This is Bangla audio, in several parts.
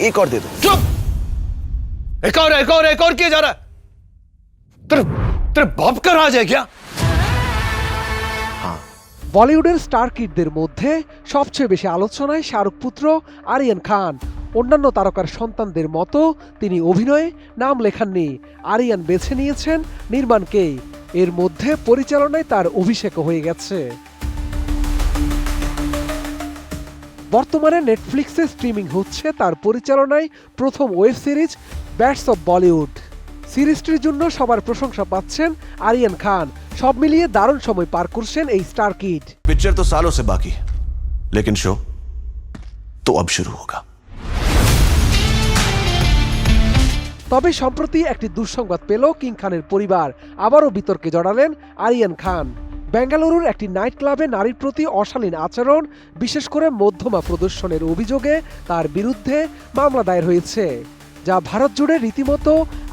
एक और दे दो। चुप! एक और किया जा रहा है। तेरे बाप का राज है क्या? বলিউডের স্টার কিডদের মধ্যে সবচেয়ে বেশি আলোচনায় শাহরুখ পুত্র আরিয়ান খান। অন্যান্য তারকার সন্তানদের মতো তিনি অভিনয়ে নাম লেখাননি। আরিয়ান বেছে নিয়েছেন নির্মাণকেই। এর মধ্যে পরিচালনায় তার অভিষেকও হয়ে গেছে। বর্তমানে নেটফ্লিক্সে স্ট্রিমিং হচ্ছে তার পরিচালনায় প্রথম web series bats of Bollywood. সিরিজটির জন্য সবার প্রশংসা পাচ্ছেন আরিয়ান খান। সব মিলিয়ে দারুণ সময় পার করছেন এই স্টার কিড। पिक्चर तो सालों से बाकी है, लेकिन शो तो अब शुरू होगा। তবে সম্প্রতি একটি দুঃসংবাদ পেল কিং খানের পরিবার। আবারও বিতর্কে জড়ালেন আরিয়ান খান। বেঙ্গালুরুর একটি নাইট ক্লাবে নারীর প্রতি অশালীন আচরণ, বিশেষ করে মধ্যমা প্রদর্শনের অভিযোগে তার বিরুদ্ধে মামলা দায়ের হয়েছে, যা ভারত জুড়ে রীতিমতো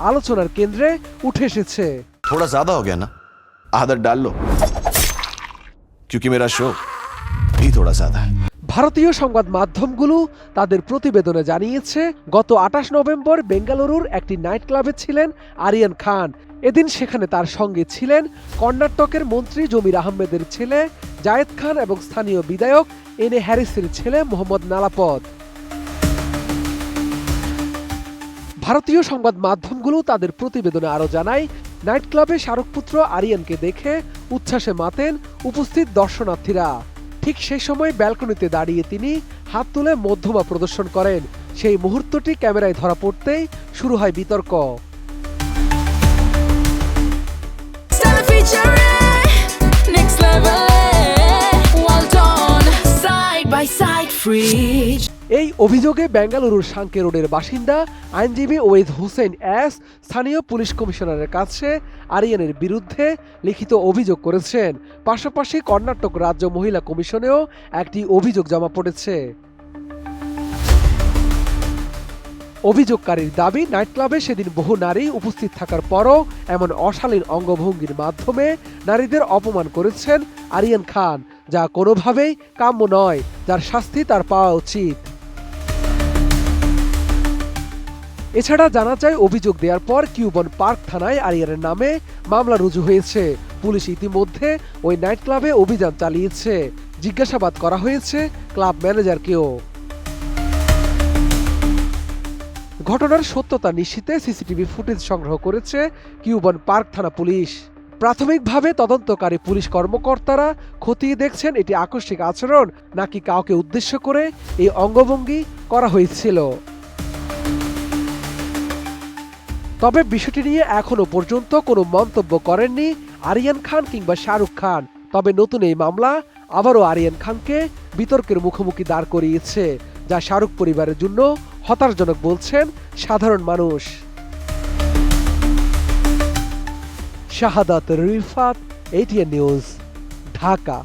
আলোচনার কেন্দ্রে উঠে এসেছে। थोड़ा ज्यादा हो गया ना, आदत डाल लो, क्योंकि मेरा शो भी थोड़ा ज्यादा है। ভারতীয় সংবাদ মাধ্যমগুলো তাদের প্রতিবেদনে জানিয়েছে, গত ২৮ নভেম্বর বেঙ্গালুরুর একটি নাইট ক্লাবে ছিলেন আরিয়ান খান। এদিন সেখানে তার সঙ্গে ছিলেন কর্ণাটকের মন্ত্রী জমির আহমেদের ছেলে জায়েদ খান এবং স্থানীয় বিধায়ক এনএ হ্যারিসের ছেলে মোহাম্মদ নালাপদ। ভারতীয় সংবাদ মাধ্যমগুলো তাদের প্রতিবেদনে আরও জানায়, নাইট ক্লাবে শাহরুখ পুত্র আরিয়ানকে দেখে উচ্ছ্বাসে মাতেন উপস্থিত দর্শনার্থীরা। ঠিক সেই সময় ব্যালকনিতে দাঁড়িয়ে তিনি হাত তুলে মধ্যমা প্রদর্শন করেন। সেই মুহূর্তটি ক্যামেরায় ধরা পড়তেই শুরু হয় বিতর্ক। এই অভিযোগে বেঙ্গালুরুর সাংকে রোডের বাসিন্দা আইনজীবী ওয়েদ হোসেন এস স্থানীয় পুলিশ কমিশনারের কাছে আরিয়ানের বিরুদ্ধে লিখিত অভিযোগ করেছেন। পাশাপাশি কর্ণাটক রাজ্য মহিলা কমিশনেও একটি অভিযোগ জমা পড়েছে। অভিযোগকারীর দাবি, নাইট ক্লাবে সেদিন বহু নারী উপস্থিত থাকার পরও এমন অশালীন অঙ্গভঙ্গির মাধ্যমে নারীদের অপমান করেছেন আরিয়ান খান, যা কোনোভাবেই কাম্য নয়, যার শাস্তি তার পাওয়া উচিত। এছাড়া জানা যায়, অভিযোগ দেওয়ার পর কিউবন পার্ক থানায় আরিয়ানের নামে মামলা রুজু হয়েছে। পুলিশ ইতিমধ্যে ওই নাইট ক্লাবে অভিযান চালিয়েছে। জিজ্ঞাসাবাদ করা হয়েছে ক্লাব ম্যানেজারকেও। ঘটনার সত্যতা নিশ্চিতে সিসিটিভি ফুটেজ সংগ্রহ করেছে কিউবন পার্ক থানা পুলিশ। প্রাথমিকভাবে তদন্তকারী পুলিশ কর্মকর্তারা খতিয়ে দেখছেন এটি আকস্মিক আচরণ নাকি কাউকে উদ্দেশ্য করে এই অঙ্গভঙ্গি করা হয়েছিল। তবে বিষয়টি নিয়ে এখনো পর্যন্ত কোনো মন্তব্য করেননি আরিয়ান খান কিংবা শাহরুখ খান। তবে নতুন এই মামলা আবারও আরিয়ান খানকে বিতর্কের মুখোমুখি দাঁড় করিয়েছে, যা শাহরুখ পরিবারের জন্য হতাশাজনক বলছেন সাধারণ মানুষ। শাহাদাত রিফাত, এটিএন নিউজ, ঢাকা।